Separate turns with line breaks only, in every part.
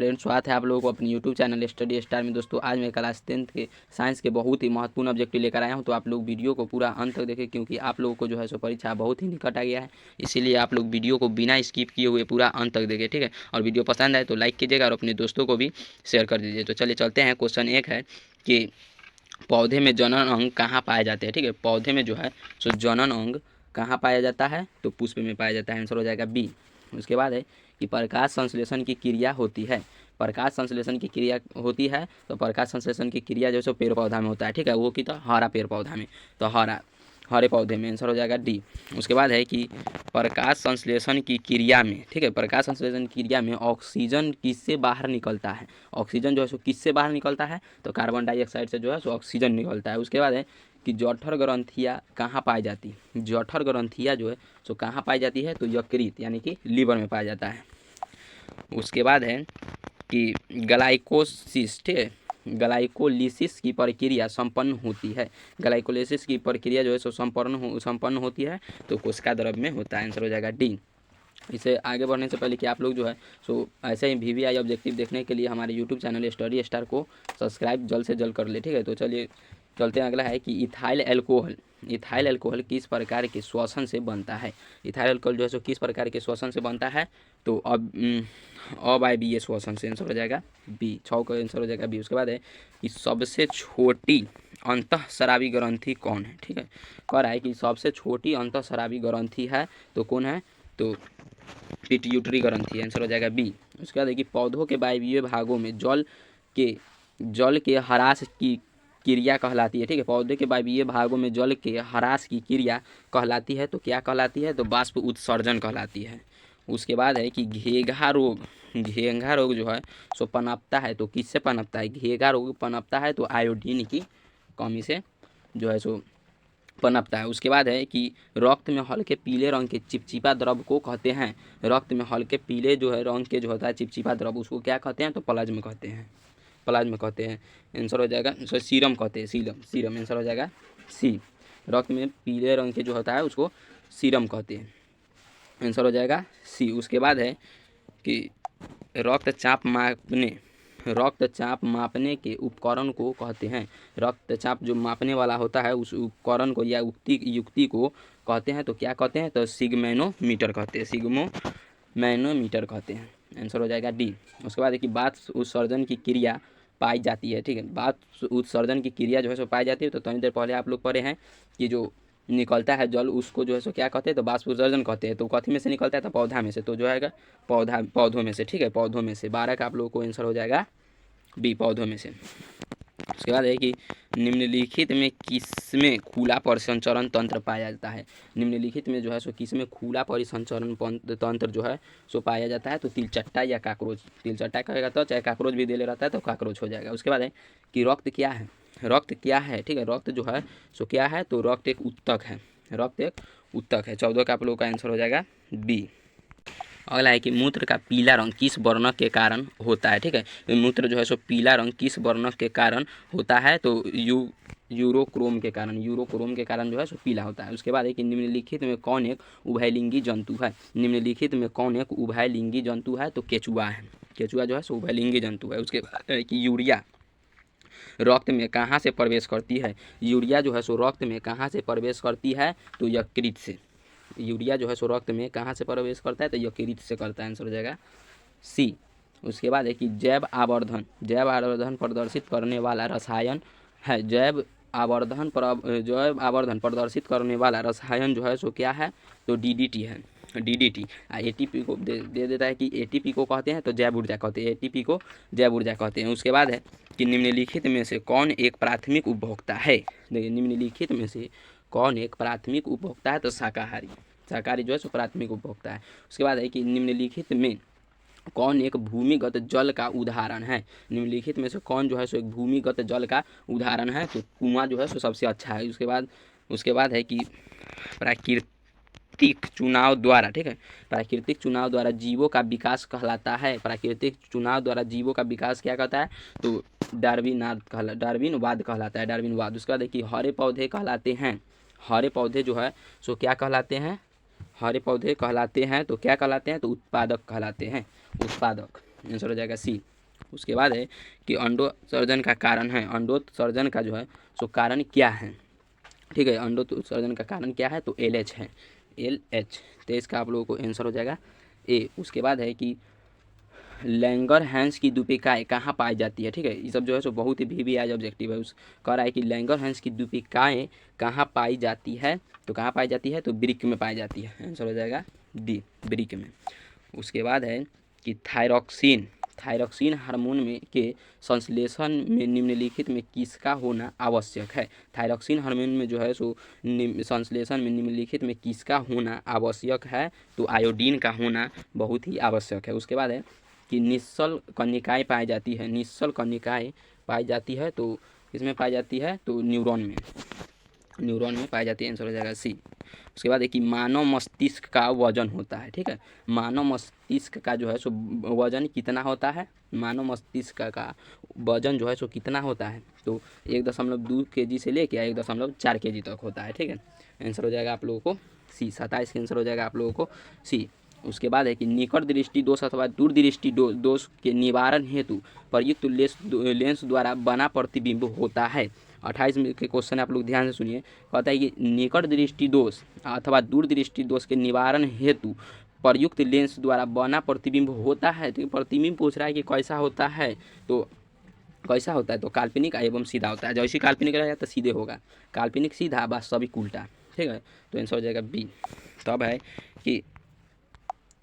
Friends, स्वागत है आप लोगों को अपनी यूट्यूब चैनल स्टडी स्टार में। दोस्तों, आज मैं क्लास 10th के साइंस के बहुत ही महत्वपूर्ण ऑब्जेक्टिव लेकर आया हूं, तो आप लोग वीडियो को पूरा अंत तक देखें, क्योंकि आप लोगों को जो है सो परीक्षा बहुत ही निकट आ गया है। इसीलिए आप लोग वीडियो को बिना स्किप किए हुए पूरा अंत तक देखें, ठीक है। और वीडियो पसंद आए तो लाइक कीजिएगा और अपने दोस्तों को भी शेयर कर दीजिए। तो चलिए चलते हैं। क्वेश्चन 1 है कि पौधे में जनन अंग कहाँ पाए जाते हैं, ठीक है। पौधे में जो है सो जनन अंग कहाँ पाया जाता है, तो पुष्प में पाया जाता है। आंसर हो जाएगा बी। उसके बाद है कि प्रकाश संश्लेषण की क्रिया होती है। प्रकाश संश्लेषण की क्रिया होती है तो प्रकाश संश्लेषण की क्रिया जो है पेड़ पौधा में होता है, ठीक है। वो की तो हरा पेड़ पौधा में, तो हरे पौधे में। आंसर हो जाएगा डी। उसके बाद है कि प्रकाश संश्लेषण की क्रिया में, ठीक है, प्रकाश संश्लेषण की क्रिया में ऑक्सीजन किससे बाहर निकलता है। ऑक्सीजन जो है सो किससे बाहर निकलता है, तो कार्बन डाइऑक्साइड से जो है सो ऑक्सीजन निकलता है। उसके बाद है कि जठर ग्रंथियाँ कहाँ पाई जाती है। जठर ग्रंथियाँ जो है सो कहाँ पाई जाती है, तो यकृत यानी कि लीवर में पाया जाता है। उसके बाद है कि ग्लाइकोसिस, ठीक है, ग्लाइकोलिसिस की प्रक्रिया संपन्न होती है। ग्लाइकोलिसिस की प्रक्रिया जो है सो संपन्न होती है तो कोशिका द्रव में होता है। आंसर हो जाएगा डी। इसे आगे बढ़ने से पहले कि आप लोग जो है सो ऐसे ही VVI ऑब्जेक्टिव देखने के लिए हमारे यूट्यूब चैनल स्टडी स्टार को सब्सक्राइब जल्द से जल्द कर ले, ठीक है। तो चलिए चलते हैं। अगला है कि इथाइल अल्कोहल किस प्रकार के श्वसन से बनता है। इथाइल अल्कोहल जो है सो किस प्रकार के श्वसन से बनता है, तो अवायवीय श्वसन से। आंसर हो जाएगा बी। 6 का आंसर हो जाएगा बी। उसके बाद है कि सबसे छोटी अंतःस्रावी ग्रंथि कौन है, ठीक है। कह रहा है कि सबसे छोटी अंतःस्रावी ग्रंथि है तो कौन है, तो पिट्यूटरी ग्रंथि। आंसर हो जाएगा बी। उसके बाद है कि पौधों के वायवीय भागों में जल के ह्रास की क्रिया कहलाती है, ठीक है। पौधे के वायवीय भागों में जल के ह्रास की क्रिया कहलाती है, तो क्या कहलाती है, तो बाष्प उत्सर्जन कहलाती है। उसके बाद है कि घेंघा रोग जो है सो पनपता है, तो किससे पनपता है। घेंघा रोग पनपता है तो आयोडीन की कमी से जो है सो पनपता है। उसके बाद है कि रक्त में हल्के पीले रंग के चिपचिपा द्रव को कहते हैं। रक्त में हल्के पीले जो है रंग के जो होता है चिपचिपा द्रव, उसको क्या कहते हैं, तो प्लाज्मा कहते हैं। आंसर हो जाएगा सीरम कहते हैं। सीरम आंसर हो जाएगा सी। रक्त में पीले रंग के जो होता है उसको सीरम कहते हैं। आंसर हो जाएगा सी। उसके बाद है कि रक्तचाप मापने के उपकरण को कहते हैं। रक्तचाप जो मापने वाला होता है उस उपकरण को या युक्ति को कहते हैं, तो क्या कहते हैं, तो सिग्मैनोमीटर कहते हैं। आंसर हो जाएगा डी। उसके बाद है कि बाष्प उत्सर्जन की क्रिया पाई जाती है, ठीक है। बाष्प उत्सर्जन की क्रिया जो है सो पाई जाती है, तो थोड़ी देर पहले आप लोग पढ़े हैं कि जो निकलता है जल उसको जो है सो क्या कहते हैं, तो बाष्प उत्सर्जन कहते हैं। तो कथी में से निकलता है, तो पौधा में से, तो जो है पौधों में से, ठीक है, पौधों में से। 12 का आप लोगों को आंसर हो जाएगा बी, पौधों में से। उसके बाद है कि निम्नलिखित में किसमें खुला परिसंचरण तंत्र पाया जाता है। निम्नलिखित में जो है सो किसमें खुला परिसंचरण तंत्र जो है सो पाया जाता है, तो तिलचट्टा या काकरोच। तिलचट्टा कहेगा तो चाहे काकरोच भी दे ले रहता है तो काकरोच हो जाएगा। उसके बाद है कि रक्त क्या है, ठीक है। रक्त जो है सो क्या है, तो रक्त एक उत्तक है। 14 का आप लोगों का आंसर हो जाएगा बी। अगला है कि मूत्र का पीला रंग किस वर्णक के कारण होता है, ठीक है। मूत्र जो है सो पीला रंग किस वर्णक के कारण होता है, तो यूरोक्रोम के कारण जो है सो पीला होता है। उसके बाद है कि निम्नलिखित में कौन एक उभयलिंगी जंतु है, तो केचुआ है। केचुआ जो है सो उभयलिंगी जंतु है। उसके बाद है कि यूरिया रक्त में कहाँ से प्रवेश करती है। यूरिया जो है सो रक्त में कहाँ से प्रवेश करती है, तो यकृत से। यूरिया जो है सो रक्त में कहाँ से प्रवेश करता है, तो यकृत से करता है। आंसर हो जाएगा सी। उसके बाद है कि जैव आवर्धन प्रदर्शित करने वाला रसायन है। जैव आवर्धन प्रदर्शित करने वाला रसायन जो है सो क्या है, तो DDT है। DDT ATP को दे देता है कि ATP को कहते हैं तो जैव ऊर्जा कहते हैं। ATP को जैव ऊर्जा कहते हैं। उसके बाद है कि निम्नलिखित में से कौन एक प्राथमिक उपभोक्ता है। देखिए, निम्नलिखित में से कौन एक प्राथमिक उपभोक्ता है, तो शाकाहारी जो है सो प्राथमिक उपभोक्ता है। उसके बाद है कि निम्नलिखित में कौन एक भूमिगत जल का उदाहरण है। निम्नलिखित में से कौन जो है सो एक भूमिगत जल का उदाहरण है, तो कुआं जो है सो सबसे अच्छा है। उसके बाद है कि प्राकृतिक चुनाव द्वारा, ठीक है, प्राकृतिक चुनाव द्वारा जीवों का विकास कहलाता है। प्राकृतिक चुनाव द्वारा जीवों का विकास क्या कहता है, तो डार्विनवाद कहलाता है। डार्विनवाद। उसके बाद है कि हरे पौधे कहलाते हैं। हरे पौधे जो है सो क्या कहलाते हैं, तो क्या कहलाते हैं, तो उत्पादक कहलाते हैं। उत्पादक। आंसर हो जाएगा सी। उसके बाद है कि अंडोत्सर्जन का कारण है, अंडोत्सर्जन का जो है सो कारण क्या है, ठीक है, अंडोत्सर्जन का कारण क्या है तो LH है, LH। तो इसका आप लोगों को आंसर हो जाएगा ए। उसके बाद है कि लैंगरहैंस की द्वीपिकाएँ कहाँ पाई जाती है, ठीक है, ये सब जो है सो बहुत ही VVI ऑब्जेक्टिव है। उस कह रहा है कि लैंगरहैंस की द्वीपिकाएँ कहाँ पाई जाती है, तो कहाँ पाई जाती है तो वृक्क में पाई जाती है, आंसर हो जाएगा डी, वृक्क में। उसके बाद है कि थायरॉक्सिन, थायरॉक्सिन हार्मोन में के संश्लेषण में निम्नलिखित में किसका होना आवश्यक है। थायरॉक्सिन हार्मोन में जो है सो संश्लेषण में निम्नलिखित में किसका होना आवश्यक है तो आयोडीन का होना बहुत ही आवश्यक है। उसके बाद है कि निश्चल कणिकाएँ पाई जाती है, निश्चल कणिकाएँ पाई जाती है तो किसमें पाई जाती है तो न्यूरॉन में, न्यूरॉन में पाई जाती है, आंसर हो जाएगा सी। उसके बाद है कि मानव मस्तिष्क का वजन होता है, ठीक है, मानव मस्तिष्क का जो है सो वजन कितना होता है, मानव मस्तिष्क का वजन जो है सो कितना होता है तो 1.2 kg से लेके 1.4 kg तक होता है, ठीक है, आंसर हो जाएगा आप लोगों को सी। 27 का आंसर हो जाएगा आप लोगों को सी। उसके बाद है कि निकट दृष्टि दोष अथवा दूर दृष्टि दोष के निवारण हेतु प्रयुक्त लेंस द्वारा बना प्रतिबिंब होता है। 28 के क्वेश्चन आप लोग ध्यान से सुनिए, कहता है कि निकट दृष्टि दोष अथवा दूर दृष्टि दोष के निवारण हेतु प्रयुक्त लेंस द्वारा बना प्रतिबिंब होता है। तो प्रतिबिंब पूछ रहा है कि कैसा होता है तो कैसा होता है तो काल्पनिक एवं सीधा होता है। जैसे काल्पनिक रहेगा तो सीधे होगा, काल्पनिक सीधा वास्तविक उल्टा, ठीक है, तो आंसर हो जाएगा बी। तब है कि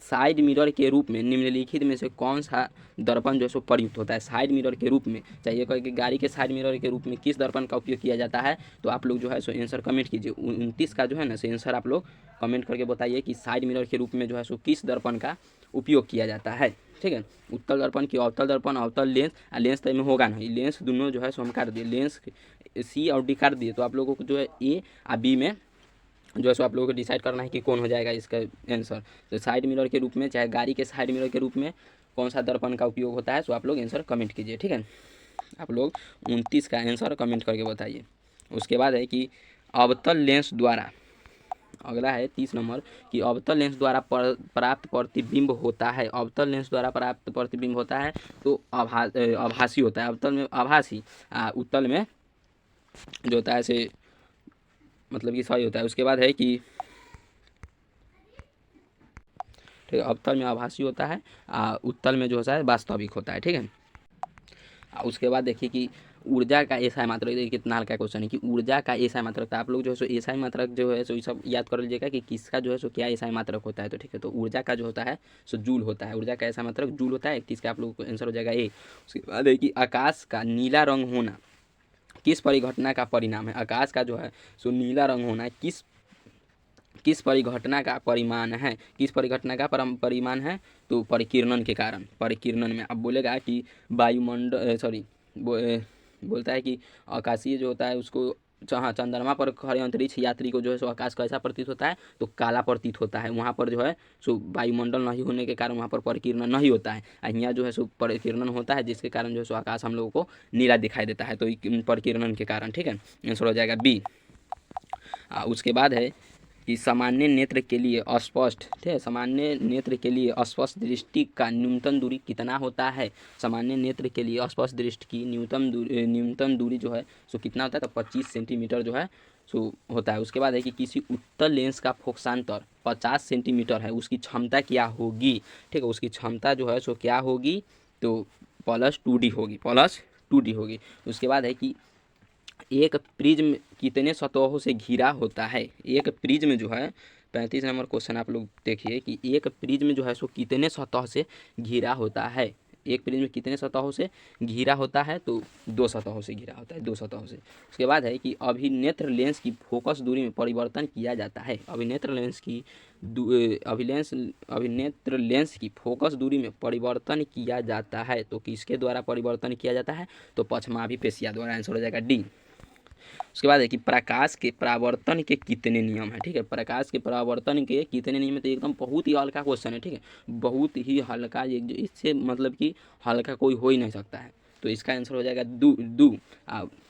साइड मिरर के रूप में निम्नलिखित में से कौन सा दर्पण जो है सो प्रयुक्त होता है। साइड मिरर के रूप में चाहिए कि गाड़ी के साइड मिरर के रूप में किस दर्पण का उपयोग किया जाता है तो आप लोग जो है सो आंसर कमेंट कीजिए। 29 का जो है ना सो आंसर आप लोग कमेंट करके बताइए कि साइड मिरर के रूप में जो है सो किस दर्पण का उपयोग किया जाता है, ठीक है, उत्तल दर्पण की अवतल दर्पण, अवतल लेंस, लेंस तो में होगा नहीं, लेंस दोनों जो है सो हम काट दिए, लेंस सी और डी काट दिए, तो आप लोगों को जो है ए और बी में जो है सो आप लोगों को डिसाइड करना है कि कौन हो जाएगा इसका आंसर। तो साइड मिरर के रूप में चाहे गाड़ी के साइड मिरर के रूप में कौन सा दर्पण का उपयोग होता है सो आप लोग आंसर कमेंट कीजिए, ठीक है, आप लोग 29 का आंसर कमेंट करके बताइए। उसके बाद है कि अवतल लेंस द्वारा, अगला है 30 नंबर कि अवतल लेंस द्वारा प्राप्त प्रतिबिंब होता है, अवतल लेंस द्वारा प्राप्त प्रतिबिंब होता है तो आभासी होता है, अवतल में आभासी, उत्तल में जो होता है से मतलब कि सही होता है। उसके बाद है कि ठीक है, अवतल में आभासी होता है, उत्तल में जो होता है वास्तविक होता है, ठीक है। उसके बाद देखिए कि ऊर्जा का एसआई मात्रक, देखिए कितना हल्का क्वेश्चन है कि ऊर्जा का एसआई मात्रक, तो आप लोग जो है सो एसआई मात्रक जो है सो ये सब याद कर लीजिएगा कि किसका जो है सो क्या एसआई मात्रक होता है, तो ठीक है, तो ऊर्जा का जो होता है सो जूल होता है, ऊर्जा का एसआई मात्रक जूल होता है, 31 का आप लोगों को आंसर हो जाएगा ए। उसके बाद है कि आकाश का नीला रंग होना किस परिघटना का परिणाम है, आकाश का जो है सो नीला रंग होना किस परिघटना का परिमाण है, किस परिघटना का परिमाण है तो परिकिरणन के कारण, परिकिरणन में अब बोलेगा कि वायुमंडल बोलता है कि आकाशीय जो होता है उसको हाँ चंद्रमा पर खड़े अंतरिक्ष यात्री को जो है सो आकाश कैसा प्रतीत होता है तो काला प्रतीत होता है, वहाँ पर जो है सो वायुमंडल नहीं होने के कारण वहाँ पर परिकिरणन नहीं होता है, यहाँ जो है सो परिकिरणन होता है जिसके कारण जो है सो आकाश हम लोगों को नीला दिखाई देता है, तो परिकिरणन के कारण, ठीक है, आंसर हो जाएगा बी। उसके बाद है कि सामान्य नेत्र के लिए अस्पष्ट, ठीक है, सामान्य नेत्र के लिए अस्पष्ट दृष्टि का न्यूनतम दूरी कितना होता है, सामान्य नेत्र के लिए अस्पष्ट दृष्टि की न्यूनतम दूरी जो है सो कितना होता है तो 25 सेंटीमीटर जो है सो होता है। उसके बाद है कि किसी उत्तल लेंस का फोकसांतर 50 सेंटीमीटर है, उसकी क्षमता क्या होगी, ठीक है, उसकी क्षमता जो है सो क्या होगी तो +2D होगी, +2D होगी। उसके बाद है कि एक प्रिज्म कितने सतहों से घिरा होता है, एक प्रिज्म जो है 35 नंबर क्वेश्चन आप लोग देखिए कि एक प्रिज्म जो है सो कितने सतह से घिरा होता है, एक प्रिज्म कितने सतहों से घिरा होता है तो 2 सतहों से घिरा होता है, 2 सतहों से। उसके बाद है कि अभिनेत्र लेंस की फोकस दूरी में परिवर्तन किया जाता है, अभिनेत्र लेंस की फोकस दूरी में परिवर्तन किया जाता है तो किसके द्वारा परिवर्तन किया जाता है तो पश्चमाभि पेशिया द्वारा, आंसर हो जाएगा डी। उसके बाद है कि प्रकाश के परावर्तन के कितने नियम है, ठीक है, प्रकाश के परावर्तन के कितने नियम है, तो एकदम बहुत ही हल्का क्वेश्चन है, ठीक है, बहुत ही हल्का, इससे मतलब कि हल्का कोई हो ही नहीं सकता है, तो इसका आंसर हो जाएगा दू।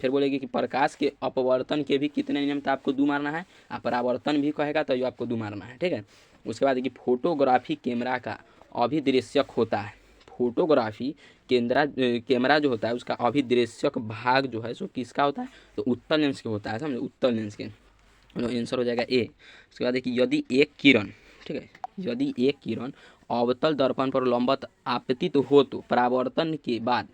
फिर बोलेगी कि प्रकाश के अपवर्तन के भी कितने नियम, तो आपको दू मारना है, परावर्तन भी कहेगा तो आपको दू मारना है, ठीक है। उसके बाद है कि फोटोग्राफी कैमरा का अभिदृश्यक होता है, फोटोग्राफी कैमरा जो होता है उसका अभिदृश्यक भाग जो है सो किसका होता है, तो उत्तल लेंस के होता है, समझे, उत्तल लेंस के। तो आंसर हो जाएगा ए। उसके बाद देखिए यदि एक किरण, ठीक है, यदि एक किरण अवतल दर्पण पर लंबवत आपतित हो तो परावर्तन के बाद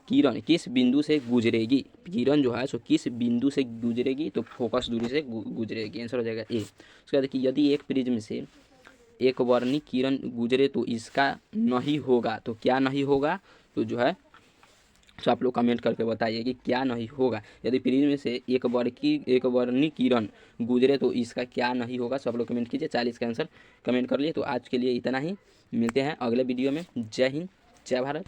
किरण किस बिंदु से गुजरेगी, किरण जो है सो किस बिंदु से गुजरेगी, तो फोकस दूरी से गुजरेगी। आंसर हो जाएगा ए। उसके बाद देखिए यदि एक प्रिज्म से एक वर्णी किरण गुजरे तो इसका नहीं होगा, तो क्या नहीं होगा, तो जो है तो आप लोग कमेंट करके बताइए कि क्या नहीं होगा। यदि प्रिज्म से एक वर्णी किरण गुजरे तो इसका क्या नहीं होगा, सब लोग कमेंट कीजिए। 40 का आंसर कमेंट कर लिए। तो आज के लिए इतना ही, मिलते हैं अगले वीडियो में। जय हिंद, जय भारत।